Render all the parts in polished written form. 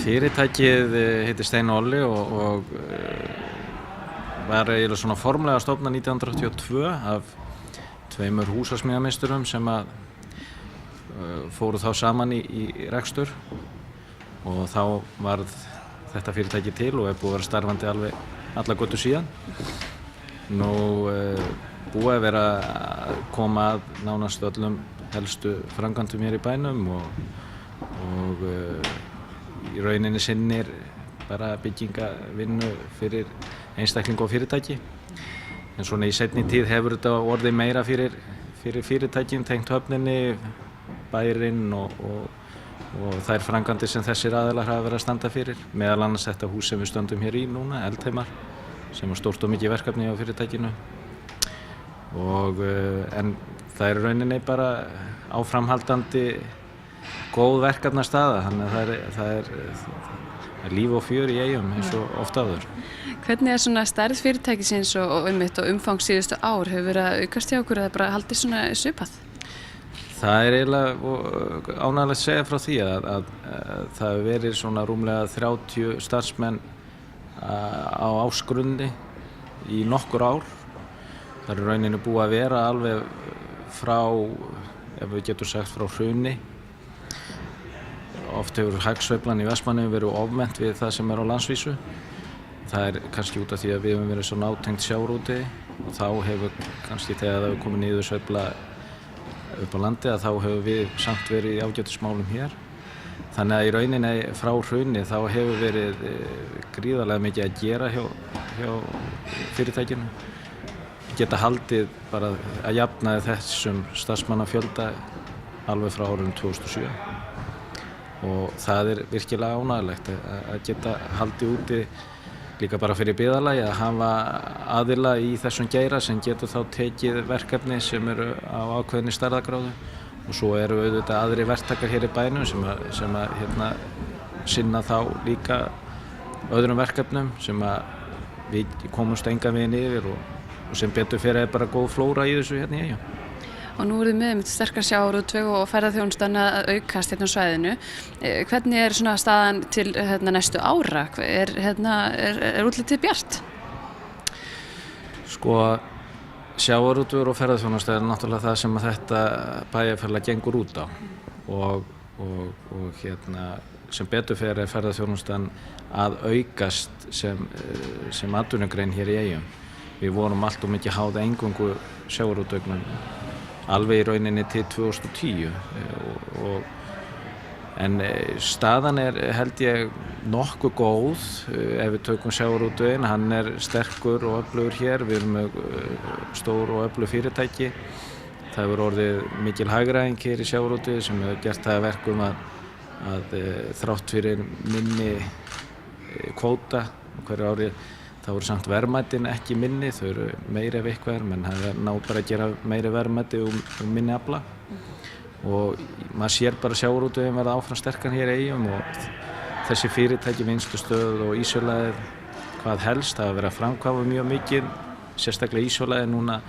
Fyrirtækið heitir Steinn og Olli og var eiginlega svona formlega stofnað 1982 af tveimur húsasmíðameisturum sem fóru þá saman í rekstur og þá varð þetta fyrirtæki til og búið að vera starfandi alveg alla götur síðan. Nú búið að vera að koma að nánast öllum helstu framkvæmdum hér í bænum og í rauninni sinnir bara byggingavinnu fyrir einstaklinga og fyrirtæki. En svona í seinni tíð hefur þetta orðið meira fyrir fyrirtækin tengt höfninni, bærinn og þær framkvæmdir sem þessir aðilar hafa verið að standa fyrir. Meðal annars þetta hús sem við stöndum hér í núna, Eldheimar, sem var stórt og mikið verkefni á fyrirtækinu. En það er rauninni bara áframhaldandi góð verkefnastaða, þannig að það er líf og fjör í Eyjum eins og oft áður. Hvernig er svona stærð fyrirtækisins og umfang síðustu ár hefur verið að aukast hjá okkur eða bara haldið svona svipað? Það er eiginlega ánægjulegt að segja frá því að það hefur verið svona rúmlega 30 starfsmenn á ársgrunni í nokkur ár. Það er rauninni búið að vera alveg frá, ef við getum sagt frá hruni. Oft hefur hagsveiflan í Vestmannaeyjum verið ofmennt við það sem er á landsvísu. Það er kannski út af því að við höfum verið svo nátengt sjávarútvegi og þá hefur kannski þegar það hefur komið niðursveifla upp á landi að þá hefur við samt verið í ágætismálum hér. Þannig að í rauninni frá hruni þá hefur verið gríðarlega mikið að gera hjá fyrirtækinu. Geta haldið bara að jafnaði þessum starfsmannafjölda alveg frá árinu 2007. Og það er virkilega ánægjulegt að geta haldið úti líka bara fyrir byggðarlagið að hafa aðila í þessum geira sem getur þá tekið verkefni sem eru á ákveðinni stærðargráðu og svo eru auðvitað aðrir verktakar hér í bænum sem sinna þá líka öðrum verkefnum sem við komumst engan veginn yfir og sem betur fyrir bara góð flóra í þessu hérna í Eyjum. Og nú eruð með sterkar sjávarútveg og ferðaþjónustan að aukast hérna á svæðinu. Hvernig er svona staðan til næstu ára? Er útlitið bjart? Sko, sjávarútvegur og ferðaþjónusta er náttúrulega það sem þetta bæjarfélag gengur út á og sem betur fyrir ferðaþjónustan að aukast sem atvinnugrein hér í Eyjum. Við vorum allt og mikið háð eingöngu sjávarútvegnum alveg í rauninni til 2010 en staðan er held ég nokkuð góð ef við tökum sjávarútveginn, hann er sterkur og öflugur hér, við erum með stór og öflug fyrirtæki. Það hefur orðið mikil hagræðing hér í sjávarútvegi sem hefur gert það að verkum að þrátt fyrir minni kvóta hverju ári þá eru samt verðmætin ekki minni, þau eru meiri ef eitthvað er, menn það er náð bara að gera meiri verðmæti minni afla og maður sér bara sjávarútveginn verða áfram sterkan hér í Eyjum og þessi fyrirtæki Vinnslustöð og Ísfjarðarlaðið hvað helst hafa verið að framkvæma mjög mikið, sérstaklega Ísfjarðarlaðið núna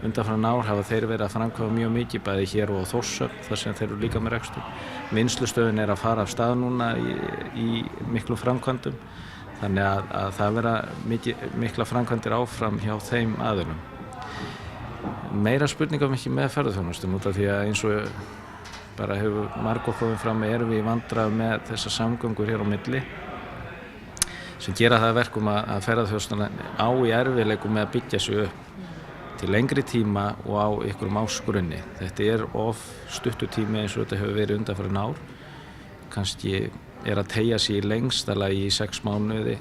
undanfarin ár hafa þeir verið að framkvæma mjög mikið bæði hér og á Þórshöfn þar sem þeir eru líka með rekstur. Vinnslustöðin er að fara af stað núna í miklum framkvæmdum. Þannig að það vera mikla framkvæmdir áfram hjá þeim aðilum. Meira spurningar mikið með ferðaþjónustuna út af því að eins og bara hefur margoft komið fram erum við í vandræðum með þessar samgöngur hér á milli sem gera það að verkum að ferðaþjónustuna á í erfiðleikum með að byggja sig upp til lengri tíma og á einhverjum ársgrunni. Þetta er of stuttur tími eins og þetta hefur verið undanfarin ár. Kannski er að teygja sig í lengstala í 6 mánuði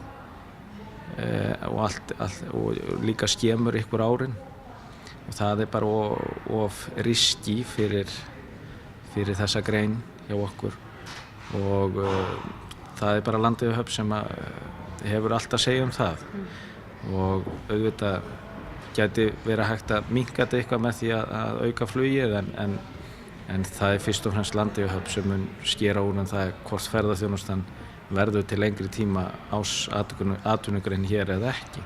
og líka skemur ykkur árin og það er bara of riski fyrir þessa grein hjá okkur og það er bara landið við Höfn sem hefur allt að segja um það og auðvitað gæti verið hægt að minnka þetta eitthvað með því að auka flugið en það er fyrst og fremst landið við Höfn sem mun skera úr það hvort ferðaþjónustan verður til lengri tíma atvinnugrein hér eða ekki.